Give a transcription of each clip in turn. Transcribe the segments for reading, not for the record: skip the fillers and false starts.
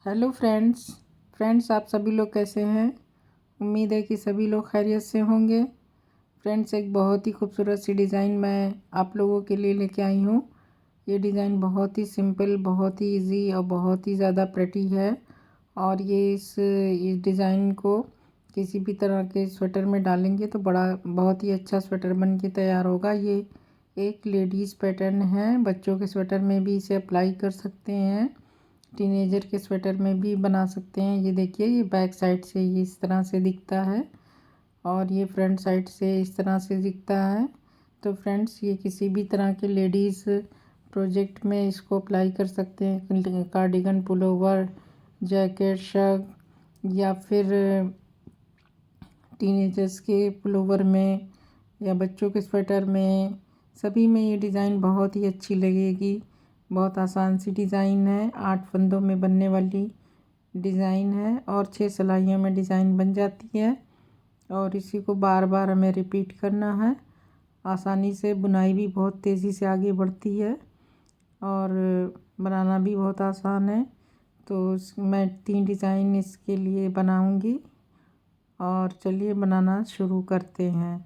Hello friends आप सभी लोग कैसे हैं। उम्मीद है कि सभी लोग खैरियत से होंगे। फ्रेंड्स, एक बहुत ही खूबसूरत सी डिज़ाइन मैं आप लोगों के लिए लेके आई हूँ। ये डिज़ाइन बहुत ही सिंपल, बहुत ही इजी और बहुत ही ज़्यादा प्रेटी है। और ये इस डिज़ाइन को किसी भी तरह के स्वेटर में डालेंगे तो बहुत ही अच्छा स्वेटर बन के तैयार होगा। ये एक लेडीज़ पैटर्न है, बच्चों के स्वेटर में भी इसे अप्लाई कर सकते हैं, टीनेजर के स्वेटर में भी बना सकते हैं। ये देखिए, ये बैक साइड से ये इस तरह से दिखता है और ये फ्रंट साइड से इस तरह से दिखता है। तो फ्रेंड्स, ये किसी भी तरह के लेडीज़ प्रोजेक्ट में इसको अप्लाई कर सकते हैं। कार्डिगन, पुलोवर, जैकेट, शर्ट या फिर टीनेजर्स के पुलोवर में या बच्चों के स्वेटर में, सभी में ये डिज़ाइन बहुत ही अच्छी लगेगी। बहुत आसान सी डिज़ाइन है, 8 फंदों में बनने वाली डिज़ाइन है और 6 सिलाइयों में डिज़ाइन बन जाती है। और इसी को बार बार हमें रिपीट करना है। आसानी से बुनाई भी बहुत तेज़ी से आगे बढ़ती है और बनाना भी बहुत आसान है। तो मैं 3 डिज़ाइन इसके लिए बनाऊंगी और चलिए बनाना शुरू करते हैं।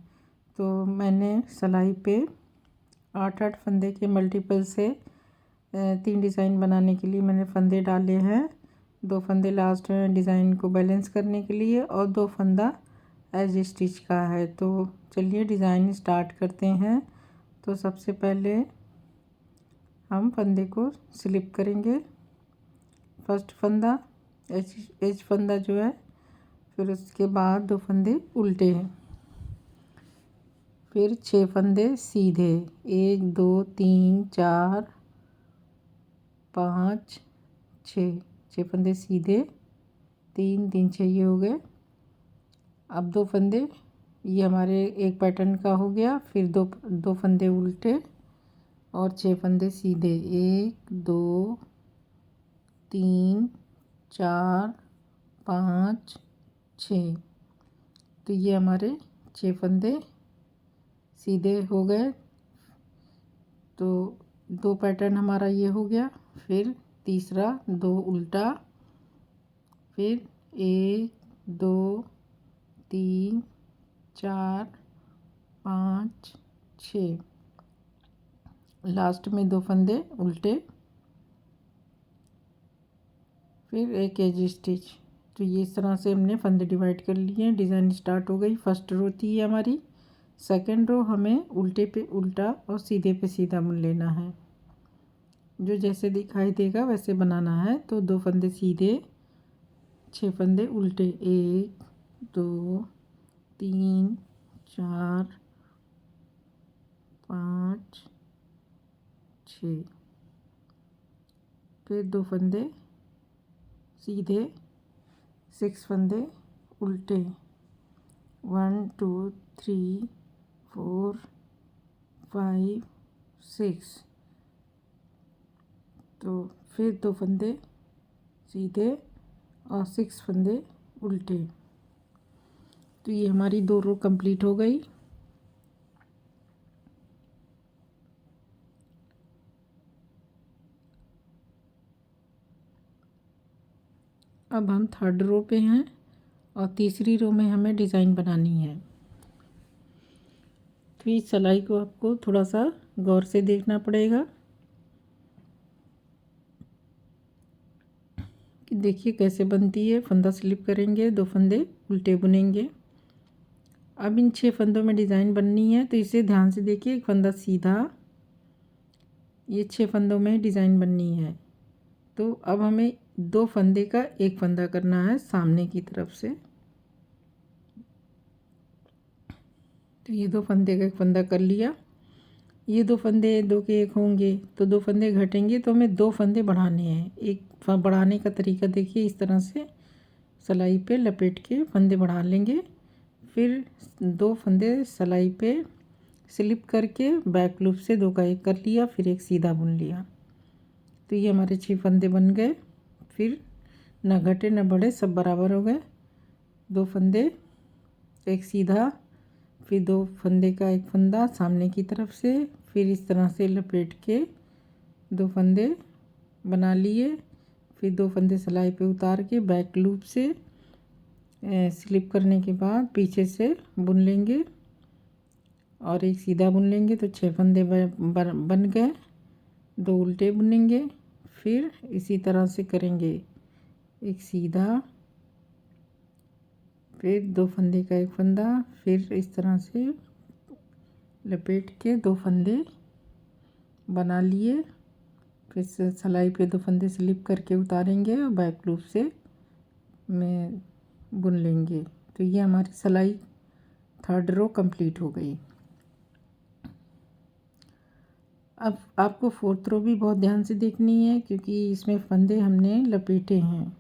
तो मैंने सिलाई पे 8 फंदे के मल्टीपल से 3 डिज़ाइन बनाने के लिए मैंने फंदे डाले हैं। 2 फंदे लास्ट में डिज़ाइन को बैलेंस करने के लिए और 2 फंदा एज स्टिच का है। तो चलिए डिज़ाइन स्टार्ट करते हैं। तो सबसे पहले हम फंदे को स्लिप करेंगे। फर्स्ट फंदा एज फंदा जो है, फिर उसके बाद 2 फंदे उल्टे हैं, फिर 6 फंदे सीधे, 1 2 3 4 5 6 फंदे सीधे, 3 3 6 ये हो गए। अब 2 फंदे, ये हमारे एक पैटर्न का हो गया। फिर दो फंदे उल्टे और 6 फंदे सीधे, 1 2 3 4 5 6। तो ये हमारे 6 फंदे सीधे हो गए। तो 2 पैटर्न हमारा ये हो गया। फिर तीसरा 2 उल्टा, फिर 1 2 3 4 5 6, लास्ट में 2 फंदे उल्टे, फिर एक एज स्टिच। तो ये इस तरह से हमने फंदे डिवाइड कर लिए हैं। डिज़ाइन स्टार्ट हो गई। फर्स्ट रो थी हमारी। सेकंड रो हमें उल्टे पे उल्टा और सीधे पे सीधा बुन लेना है, जो जैसे दिखाई देगा वैसे बनाना है। तो 2 फंदे सीधे, 6 फंदे उल्टे, 1 2 3 4 5 6, फिर 2 फंदे सीधे, 6 फंदे उल्टे, 1 2 3 4 5 6। तो फिर 2 फंदे सीधे और 6 फंदे उल्टे। तो ये हमारी 2 रो कंप्लीट हो गई। अब हम थर्ड रो पे हैं और तीसरी रो में हमें डिज़ाइन बनानी है। तो इस सिलाई को आपको थोड़ा सा गौर से देखना पड़ेगा कि देखिए कैसे बनती है। फंदा स्लिप करेंगे, 2 फंदे उल्टे बुनेंगे। अब इन 6 फंदों में डिज़ाइन बननी है, तो इसे ध्यान से देखिए। एक फंदा सीधा, ये 6 फंदों में डिज़ाइन बननी है। तो अब हमें 2 फंदे का एक फंदा करना है सामने की तरफ से। तो ये 2 फंदे का एक फंदा कर लिया। ये 2 फंदे 2 के एक होंगे तो 2 फंदे घटेंगे, तो हमें 2 फंदे बढ़ाने हैं। एक बढ़ाने का तरीका देखिए, इस तरह से सिलाई पे लपेट के फंदे बढ़ा लेंगे। फिर 2 फंदे सिलाई पे स्लिप करके बैक लूप से 2 का एक कर लिया, फिर एक सीधा बुन लिया। तो ये हमारे 6 फंदे बन गए। फिर ना घटे ना बढ़े, सब बराबर हो गए। 2 फंदे, एक सीधा, फिर 2 फंदे का एक फंदा सामने की तरफ से, फिर इस तरह से लपेट के 2 फंदे बना लिए। फिर 2 फंदे सिलाई पे उतार के बैक लूप से स्लिप करने के बाद पीछे से बुन लेंगे और एक सीधा बुन लेंगे तो 6 फंदे बन गए। 2 उल्टे बुनेंगे, फिर इसी तरह से करेंगे, एक सीधा, फिर 2 फंदे का एक फंदा, फिर इस तरह से लपेट के 2 फंदे बना लिए। फिर से सिलाई पे 2 फंदे स्लिप करके उतारेंगे और बैक लूप से में बुन लेंगे। तो ये हमारी सिलाई 3rd रो कंप्लीट हो गई। अब आपको 4th रो भी बहुत ध्यान से देखनी है क्योंकि इसमें फंदे हमने लपेटे हैं,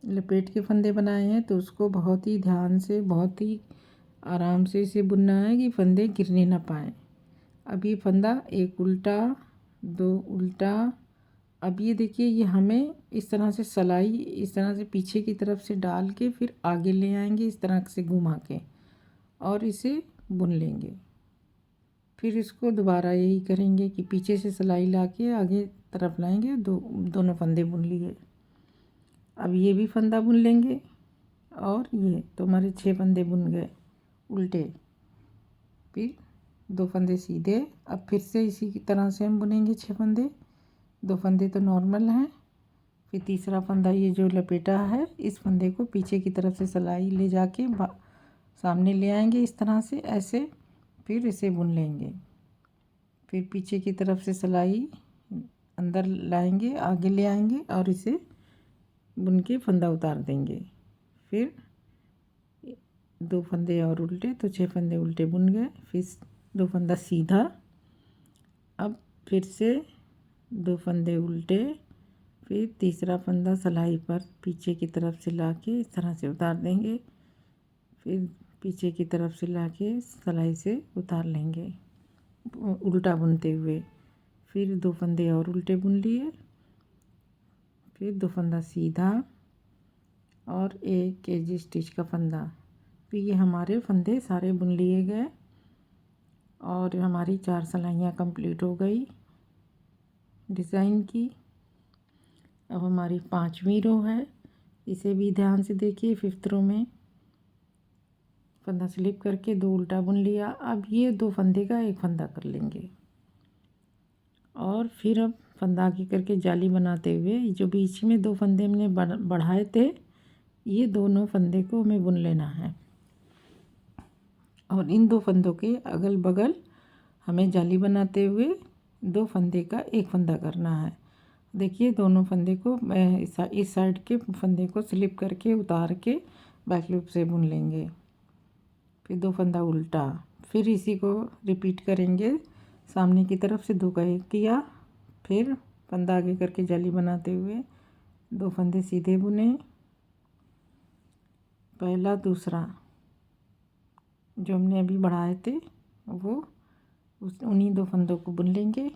लपेट के फंदे बनाए हैं, तो उसको बहुत ही ध्यान से, बहुत ही आराम से इसे बुनना है कि फंदे गिरने ना पाए। अब ये फंदा एक उल्टा, 2 उल्टा। अब ये देखिए, ये हमें इस तरह से सिलाई इस तरह से पीछे की तरफ से डाल के फिर आगे ले आएंगे, इस तरह से घुमा के, और इसे बुन लेंगे। फिर इसको दोबारा यही करेंगे कि पीछे से सिलाई ला के आगे तरफ लाएंगे, दोनों फंदे बुन लिए। अब ये भी फंदा बुन लेंगे और ये तो हमारे 6 फंदे बुन गए उल्टे। फिर 2 फंदे सीधे। अब फिर से इसी की तरह से हम बुनेंगे 6 फंदे। 2 फंदे तो नॉर्मल हैं। फिर तीसरा फंदा ये जो लपेटा है, इस फंदे को पीछे की तरफ से सिलाई ले जाके सामने ले आएंगे इस तरह से, ऐसे। फिर इसे बुन लेंगे। फिर पीछे की तरफ से सिलाई अंदर लाएंगे, आगे ले आएंगे और इसे बुन के फंदा उतार देंगे। फिर 2 फंदे और उल्टे, तो 6 फंदे उल्टे बुन गए। फिर 2 फंदा सीधा। अब फिर से 2 फंदे उल्टे, फिर तीसरा फंदा सिलाई पर पीछे की तरफ से लाके इस तरह से उतार देंगे। फिर पीछे की तरफ से लाके सिलाई से उतार लेंगे उल्टा बुनते हुए। फिर 2 फंदे और उल्टे बुन लिए। फिर 2 फंदा सीधा और एक एजी स्टिच का फंदा। तो ये हमारे फंदे सारे बुन लिए गए और हमारी 4 सिलाइयाँ कंप्लीट हो गई डिज़ाइन की। अब हमारी 5वीं रो है, इसे भी ध्यान से देखिए। 5th रो में फंदा स्लिप करके 2 उल्टा बुन लिया। अब ये 2 फंदे का एक फंदा कर लेंगे और फिर अब फंदा आगे करके जाली बनाते हुए जो बीच में 2 फंदे हमने बढ़ाए थे, ये दोनों फंदे को हमें बुन लेना है और इन 2 फंदों के अगल बगल हमें जाली बनाते हुए 2 फंदे का एक फंदा करना है। देखिए, दोनों फंदे को इस साइड के फंदे को स्लिप करके उतार के बैक लूप से बुन लेंगे। फिर 2 फंदा उल्टा, फिर इसी को रिपीट करेंगे। सामने की तरफ से 2 का एक किया, फिर फंदा आगे करके जाली बनाते हुए 2 फंदे सीधे बुने, पहला दूसरा जो हमने अभी बढ़ाए थे वो उन्हीं 2 फंदों को बुन लेंगे।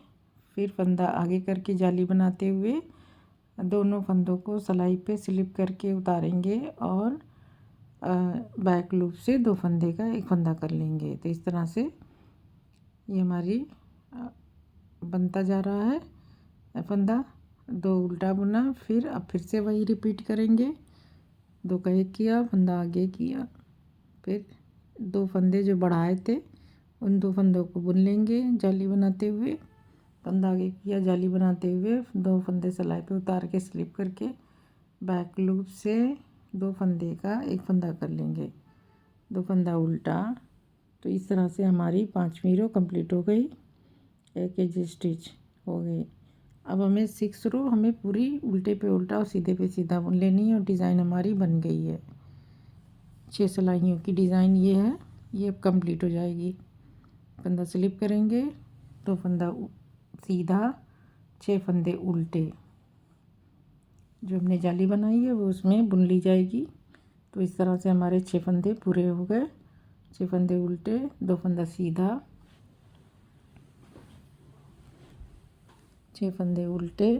फिर फंदा आगे करके जाली बनाते हुए दोनों फंदों को सिलाई पे स्लिप करके उतारेंगे और बैक लूप से 2 फंदे का एक फंदा कर लेंगे। तो इस तरह से ये हमारी बनता जा रहा है फंदा। 2 उल्टा बुना, फिर अब फिर से वही रिपीट करेंगे। 2 का एक किया, फंदा आगे किया, फिर 2 फंदे जो बढ़ाए थे उन 2 फंदों को बुन लेंगे जाली बनाते हुए। फंदा आगे किया, जाली बनाते हुए 2 फंदे सिलाई पे उतार के स्लिप करके बैक लूप से 2 फंदे का एक फंदा कर लेंगे, 2 फंदा उल्टा। तो इस तरह से हमारी 5वीं रो कंप्लीट हो गई, एक एज स्टिच हो गई। अब हमें 6 रो हमें पूरी उल्टे पे उल्टा और सीधे पे सीधा बुन लेनी है और डिज़ाइन हमारी बन गई है। 6 सिलाइयों की डिज़ाइन ये है, ये अब कंप्लीट हो जाएगी। फंदा स्लिप करेंगे, 2 फंदा सीधा, 6 फंदे उल्टे, जो हमने जाली बनाई है वो उसमें बुन ली जाएगी। तो इस तरह से हमारे 6 फंदे पूरे हो गए। 6 फंदे उल्टे, 2 फंदा सीधा, 6 फंदे उल्टे,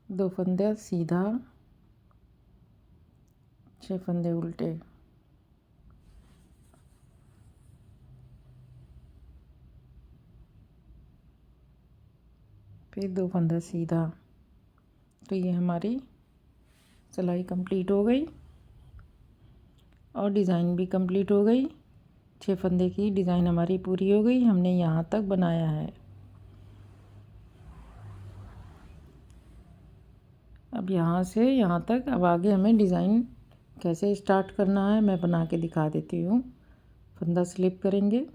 2 फंदे सीधा, 6 फंदे उल्टे। फिर 2 फंदा सीधा। तो ये हमारी सिलाई कंप्लीट हो गई और डिज़ाइन भी कंप्लीट हो गई। 6 फंदे की डिज़ाइन हमारी पूरी हो गई। हमने यहाँ तक बनाया है। अब यहाँ से यहाँ तक, अब आगे हमें डिज़ाइन कैसे स्टार्ट करना है मैं बना के दिखा देती हूँ। फंदा स्लिप करेंगे,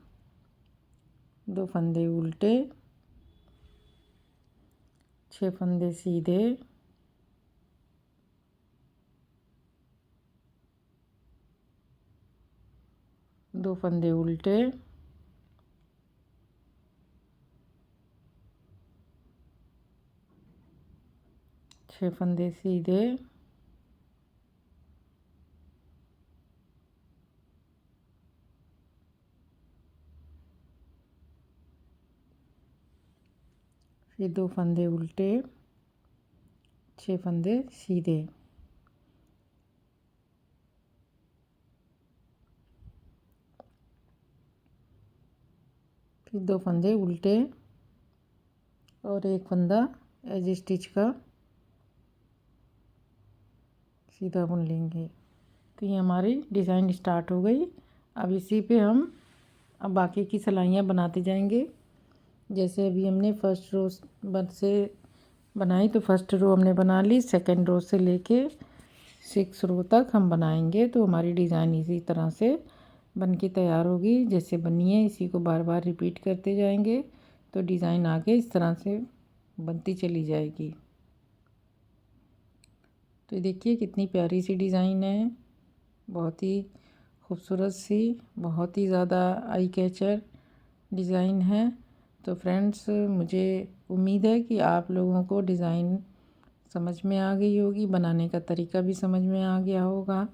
2 फंदे उल्टे, 6 फंदे सीधे, 2 फंदे उल्टे, 6 फंदे सीधे, 2 फंदे उल्टे, 6 फंदे सीधे। फिर 2 फंदे उल्टे और 1 फंदा एज स्टिच का सीधा बुन लेंगे। तो ये हमारी डिज़ाइन स्टार्ट हो गई। अब इसी पे हम अब बाकी की सिलाइयाँ बनाते जाएंगे। जैसे अभी हमने फर्स्ट रो से बनाई तो फर्स्ट रो हमने बना ली, सेकंड रो से लेके 6 रो तक हम बनाएंगे। तो हमारी डिज़ाइन इसी तरह से बन के तैयार होगी। जैसे बनी है इसी को बार बार रिपीट करते जाएंगे तो डिज़ाइन आगे इस तरह से बनती चली जाएगी। तो देखिए कितनी प्यारी सी डिज़ाइन है, बहुत ही खूबसूरत सी, बहुत ही ज़्यादा आई कैचर डिज़ाइन है। तो फ्रेंड्स मुझे उम्मीद है कि आप लोगों को डिज़ाइन समझ में आ गई होगी, बनाने का तरीका भी समझ में आ गया होगा।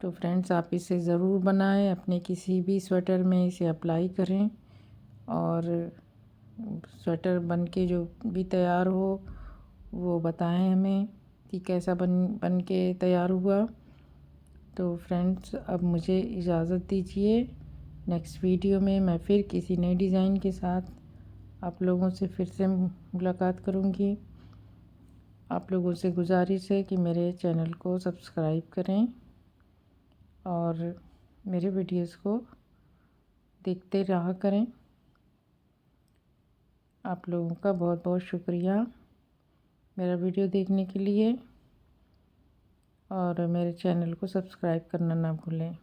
तो फ्रेंड्स आप इसे ज़रूर बनाएं, अपने किसी भी स्वेटर में इसे अप्लाई करें और स्वेटर बन के जो भी तैयार हो वो बताएं हमें कि कैसा बन के तैयार हुआ। तो फ्रेंड्स अब मुझे इजाज़त दीजिए। नेक्स्ट वीडियो में मैं फिर किसी नए डिज़ाइन के साथ आप लोगों से फिर से मुलाकात करूँगी। आप लोगों से गुजारिश है कि मेरे चैनल को सब्सक्राइब करें और मेरे वीडियोस को देखते रहा करें। आप लोगों का बहुत बहुत शुक्रिया मेरा वीडियो देखने के लिए और मेरे चैनल को सब्सक्राइब करना ना भूलें।